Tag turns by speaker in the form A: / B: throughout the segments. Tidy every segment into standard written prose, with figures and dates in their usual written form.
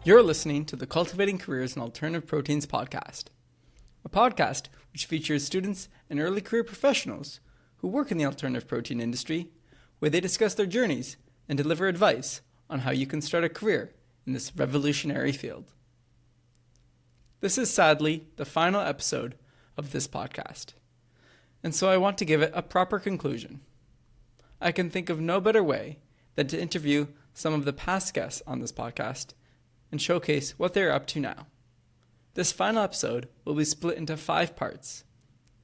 A: You're listening to the Cultivating Careers in Alternative Proteins podcast, a podcast which features students and early career professionals who work in the alternative protein industry, where they discuss their journeys and deliver advice on how you can start a career in this revolutionary field. This is sadly the final episode of this podcast, and so I want to give it a proper conclusion. I can think of no better way than to interview some of the past guests on this podcast and showcase what they're up to now. This final episode will be split into 5 parts.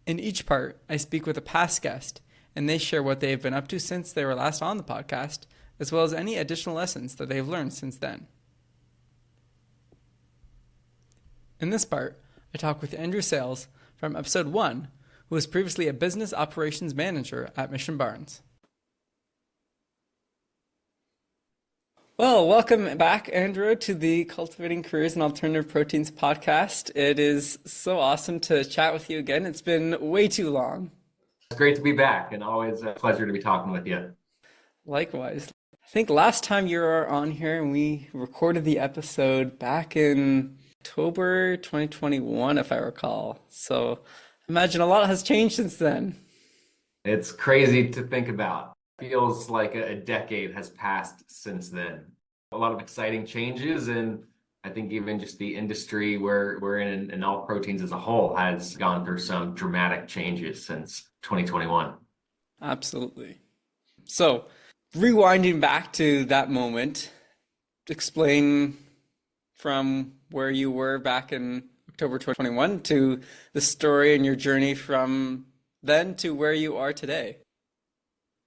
A: In each part, I speak with a past guest, and they share what they have been up to since they were last on the podcast, as well as any additional lessons that they've learned since then. In this part, I talk with Andrew Sayles from episode 1, who was previously a business operations manager at Mission Barns. Well, welcome back, Andrew, to the Cultivating Careers in Alternative Proteins podcast. It is so awesome to chat with you again. It's been way too long.
B: It's great to be back, and always a pleasure to be talking with you.
A: Likewise. I think last time you were on here and we recorded the episode back in October 2021, if I recall. So imagine a lot has changed since then.
B: It's crazy to think about. Feels like a decade has passed since then. A lot of exciting changes, and I think even just the industry we're in and all proteins as a whole has gone through some dramatic changes since 2021.
A: Absolutely. So, rewinding back to that moment, explain from where you were back in October 2021 to the story and your journey from then to where you are today.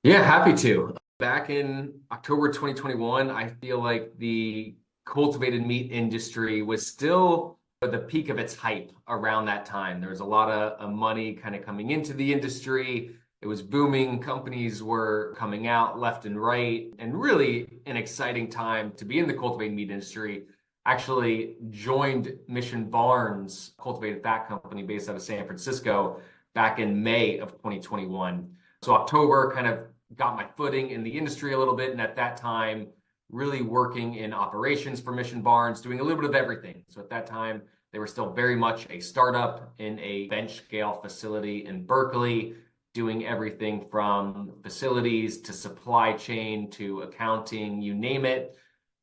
B: Yeah, happy to. Back in October 2021, I feel like the cultivated meat industry was still at the peak of its hype around that time. There was a lot of money kind of coming into the industry. It was booming. Companies were coming out left and right, and really an exciting time to be in the cultivated meat industry. Actually joined Mission Barns, cultivated fat company based out of San Francisco, back in May of 2021. So October kind of got my footing in the industry a little bit, and at that time really working in operations for Mission Barns, doing a little bit of everything. So at that time they were still very much a startup in a bench scale facility in Berkeley, doing everything from facilities to supply chain to accounting, you name it.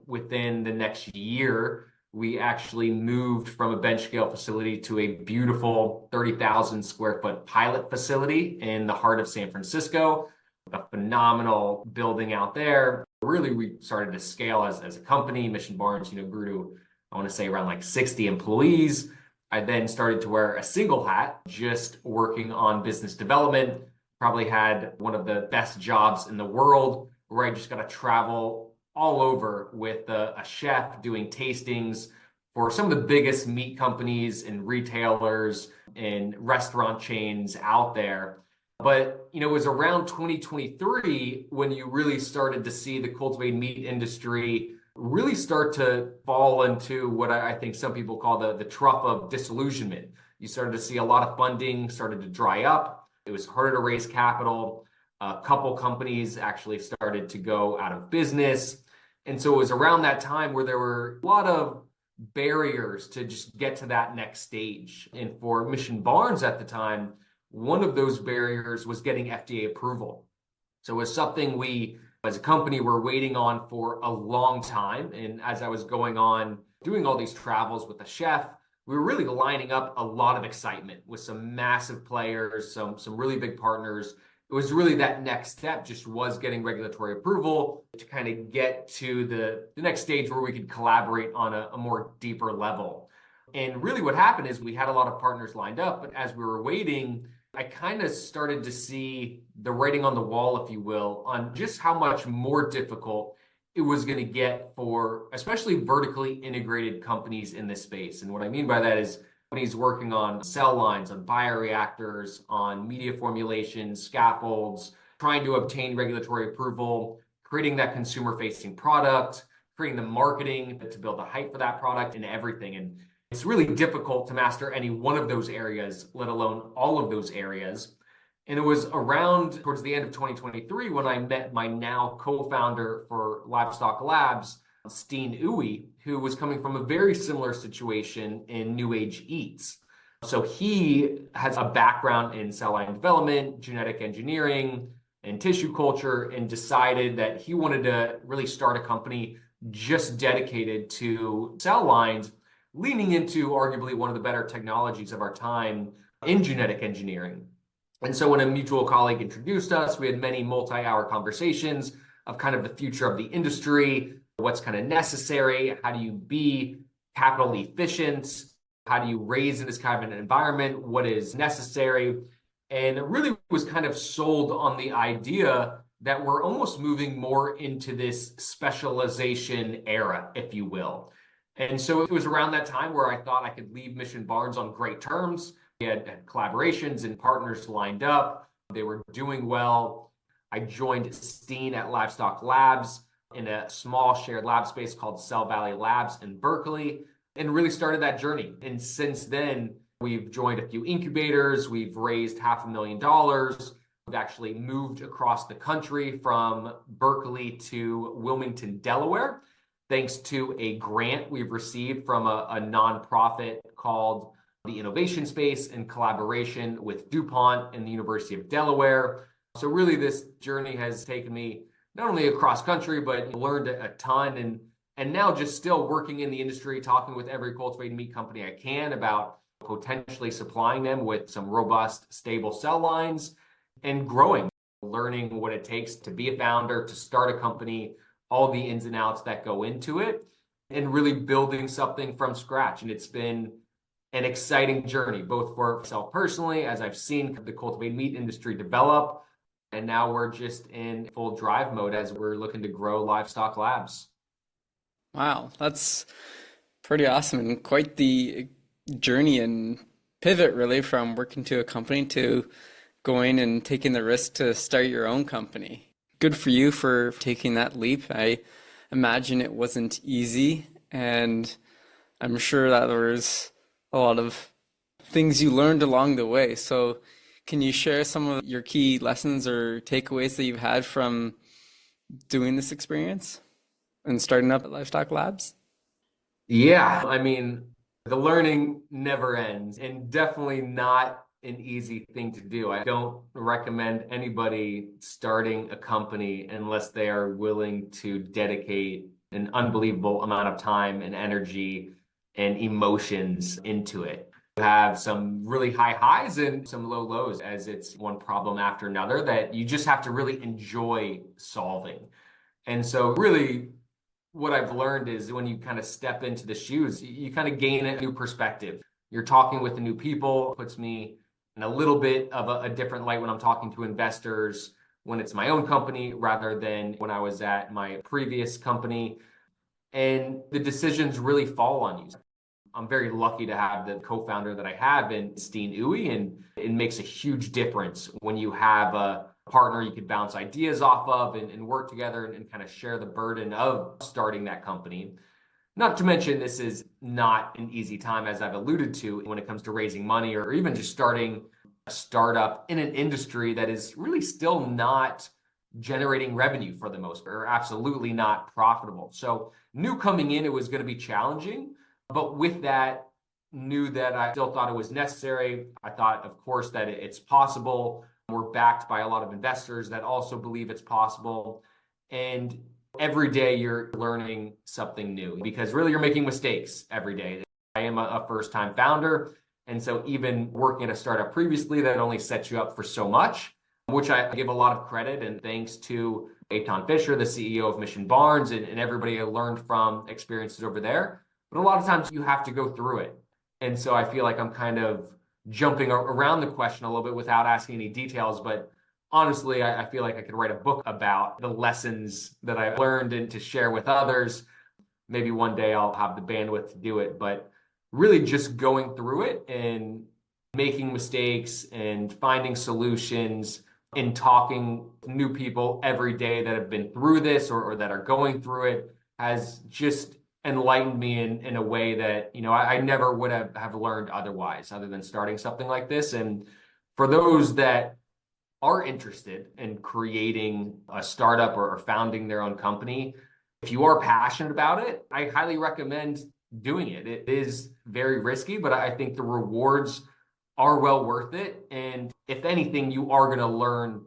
B: Within the next year, we actually moved from a bench scale facility to a beautiful 30,000 square foot pilot facility in the heart of San Francisco. A phenomenal building out there. Really, we started to scale as a company. Mission Barns, grew to, I want to say, around like 60 employees. I then started to wear a single hat, just working on business development. Probably had one of the best jobs in the world, where I just got to travel all over with a chef doing tastings for some of the biggest meat companies and retailers and restaurant chains out there. But, it was around 2023 when you really started to see the cultivated meat industry really start to fall into what I think some people call the trough of disillusionment. You started to see a lot of funding started to dry up. It was harder to raise capital. A couple companies actually started to go out of business. And so it was around that time where there were a lot of barriers to just get to that next stage. And for Mission Barns at the time, one of those barriers was getting FDA approval. So it was something we, as a company, were waiting on for a long time. And as I was going on doing all these travels with the chef, we were really lining up a lot of excitement with some massive players, some really big partners. It was really that next step just was getting regulatory approval to kind of get to the next stage where we could collaborate on a more deeper level. And really what happened is we had a lot of partners lined up, but as we were waiting, I kind of started to see the writing on the wall, if you will, on just how much more difficult it was going to get for especially vertically integrated companies in this space. And what I mean by that is companies working on cell lines, on bioreactors, on media formulations, scaffolds, trying to obtain regulatory approval, creating that consumer-facing product, creating the marketing to build the hype for that product and everything. And it's really difficult to master any one of those areas, let alone all of those areas. And it was around towards the end of 2023 when I met my now co-founder for Livestock Labs, Steen Uwe, who was coming from a very similar situation in New Age Eats. So he has a background in cell line development, genetic engineering, and tissue culture, and decided that he wanted to really start a company just dedicated to cell lines, leaning into arguably one of the better technologies of our time in genetic engineering. And so when a mutual colleague introduced us, we had many multi-hour conversations of kind of the future of the industry, what's kind of necessary, how do you be capital efficient, how do you raise in this kind of an environment, what is necessary, and it really was kind of sold on the idea that we're almost moving more into this specialization era, if you will. And so it was around that time where I thought I could leave Mission Barns on great terms. We had collaborations and partners lined up. They were doing well. I joined Steen at Livestock Labs in a small shared lab space called Cell Valley Labs in Berkeley, and really started that journey. And since then, we've joined a few incubators. We've raised $500,000. We've actually moved across the country from Berkeley to Wilmington, Delaware, thanks to a grant we've received from a nonprofit called the Innovation Space in collaboration with DuPont and the University of Delaware. So really this journey has taken me not only across country, but learned a ton, and now just still working in the industry, talking with every cultivated meat company I can about potentially supplying them with some robust, stable cell lines and growing, learning what it takes to be a founder, to start a company, all the ins and outs that go into it, and really building something from scratch. And it's been an exciting journey, both for myself personally, as I've seen the cultivated meat industry develop, and now we're just in full drive mode as we're looking to grow Livestock Labs.
A: Wow, that's pretty awesome and quite the journey and pivot really from working to a company to going and taking the risk to start your own company. Good for you for taking that leap. I imagine it wasn't easy, and I'm sure that there was a lot of things you learned along the way. So can you share some of your key lessons or takeaways that you've had from doing this experience and starting up at Livestock Labs?
B: Yeah, I mean, the learning never ends, and definitely not an easy thing to do. I don't recommend anybody starting a company unless they are willing to dedicate an unbelievable amount of time and energy and emotions into it. You have some really high highs and some low lows, as it's one problem after another that you just have to really enjoy solving. And so really what I've learned is when you kind of step into the shoes, you kind of gain a new perspective. You're talking with the new people, puts me in a little bit of a different light when I'm talking to investors, when it's my own company rather than when I was at my previous company. And the decisions really fall on you. I'm very lucky to have the co-founder that I have in Steen Uwe, and it makes a huge difference when you have a partner you could bounce ideas off of and work together and kind of share the burden of starting that company. Not to mention, this is not an easy time, as I've alluded to, when it comes to raising money or even just starting a startup in an industry that is really still not generating revenue for the most part, or absolutely not profitable. So knew coming in, it was going to be challenging, but with that, knew that I still thought it was necessary. I thought, of course, that it's possible. We're backed by a lot of investors that also believe it's possible. And every day you're learning something new because really you're making mistakes every day. I am a first-time founder. And so even working at a startup previously, that only sets you up for so much, which I give a lot of credit and thanks to Eitan Fisher, the CEO of Mission Barns, and everybody I learned from experiences over there. But a lot of times you have to go through it. And so I feel like I'm kind of jumping around the question a little bit without asking any details. But honestly, I feel like I could write a book about the lessons that I learned and to share with others. Maybe one day I'll have the bandwidth to do it. But really just going through it and making mistakes and finding solutions and talking to new people every day that have been through this or that are going through it has just enlightened me in a way that, I never would have learned otherwise, other than starting something like this. And for those that are interested in creating a startup or founding their own company, If you are passionate about it, I highly recommend doing it. It is very risky, but I think the rewards are well worth it. And if anything, you are going to learn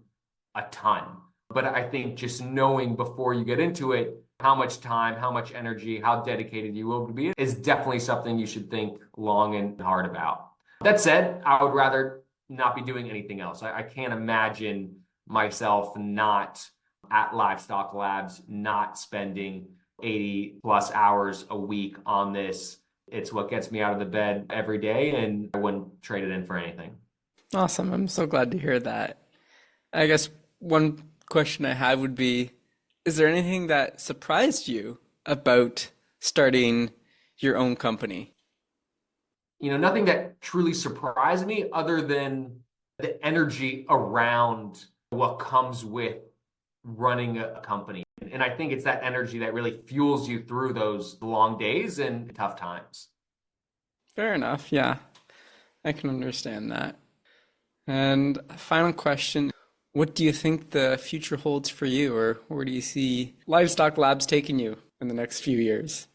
B: a ton. But I think just knowing before you get into it how much time, how much energy, how dedicated you will be is definitely something you should think long and hard about. That said, I would rather not be doing anything else. I can't imagine myself not at Livestock Labs, not spending 80 plus hours a week on this. It's what gets me out of the bed every day, and I wouldn't trade it in for anything.
A: Awesome. I'm so glad to hear that. I guess one question I had would be, is there anything that surprised you about starting your own company?
B: Nothing that truly surprised me other than the energy around what comes with running a company. And I think it's that energy that really fuels you through those long days and tough times.
A: Fair enough. Yeah, I can understand that. And a final question, what do you think the future holds for you, or where do you see Livestock Labs taking you in the next few years?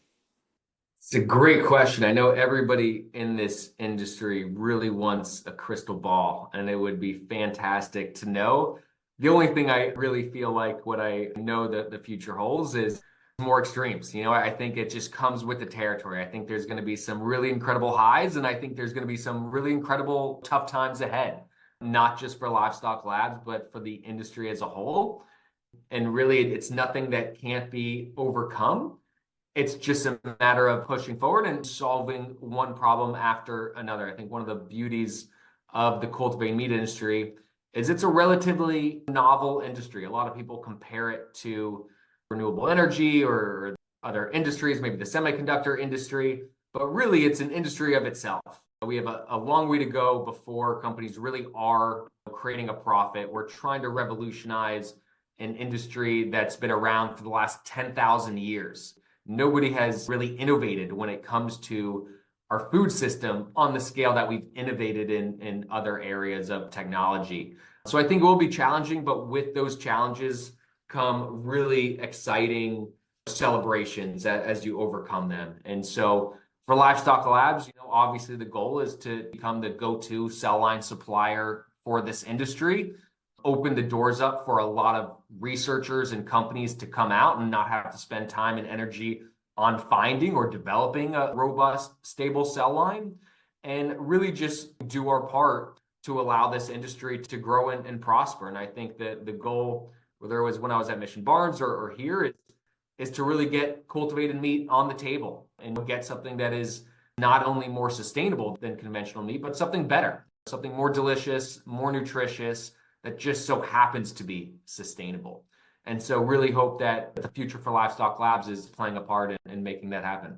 B: It's a great question. I know everybody in this industry really wants a crystal ball, and it would be fantastic to know. The only thing I really feel like what I know that the future holds is more extremes. I think it just comes with the territory. I think there's going to be some really incredible highs, and I think there's going to be some really incredible tough times ahead, not just for Livestock Labs, but for the industry as a whole. And really, it's nothing that can't be overcome. It's just a matter of pushing forward and solving one problem after another. I think one of the beauties of the cultivated meat industry is it's a relatively novel industry. A lot of people compare it to renewable energy or other industries, maybe the semiconductor industry, but really it's an industry of itself. We have a long way to go before companies really are creating a profit. We're trying to revolutionize an industry that's been around for the last 10,000 years. Nobody has really innovated when it comes to our food system on the scale that we've innovated in other areas of technology. So I think it will be challenging, but with those challenges come really exciting celebrations as you overcome them. And so for Livestock Labs, obviously the goal is to become the go-to cell line supplier for this industry, open the doors up for a lot of researchers and companies to come out and not have to spend time and energy on finding or developing a robust, stable cell line, and really just do our part to allow this industry to grow and prosper. And I think that the goal, whether it was when I was at Mission Barns or here, is to really get cultivated meat on the table and get something that is not only more sustainable than conventional meat, but something better, something more delicious, more nutritious, that just so happens to be sustainable. And so really hope that the future for Livestock Labs is playing a part in making that happen.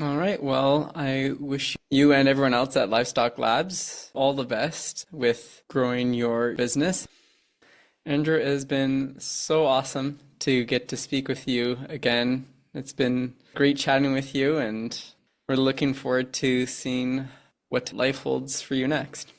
A: All right. Well, I wish you and everyone else at Livestock Labs all the best with growing your business. Andrew, it has been so awesome to get to speak with you again. It's been great chatting with you, and we're looking forward to seeing what life holds for you next.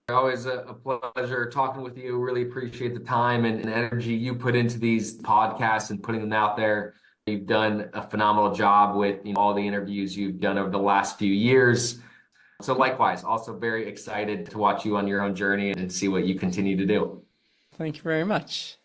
B: Always a pleasure talking with you. Really appreciate the time and energy you put into these podcasts and putting them out there. You've done a phenomenal job with all the interviews you've done over the last few years. So likewise, also very excited to watch you on your own journey and see what you continue to do.
A: Thank you very much.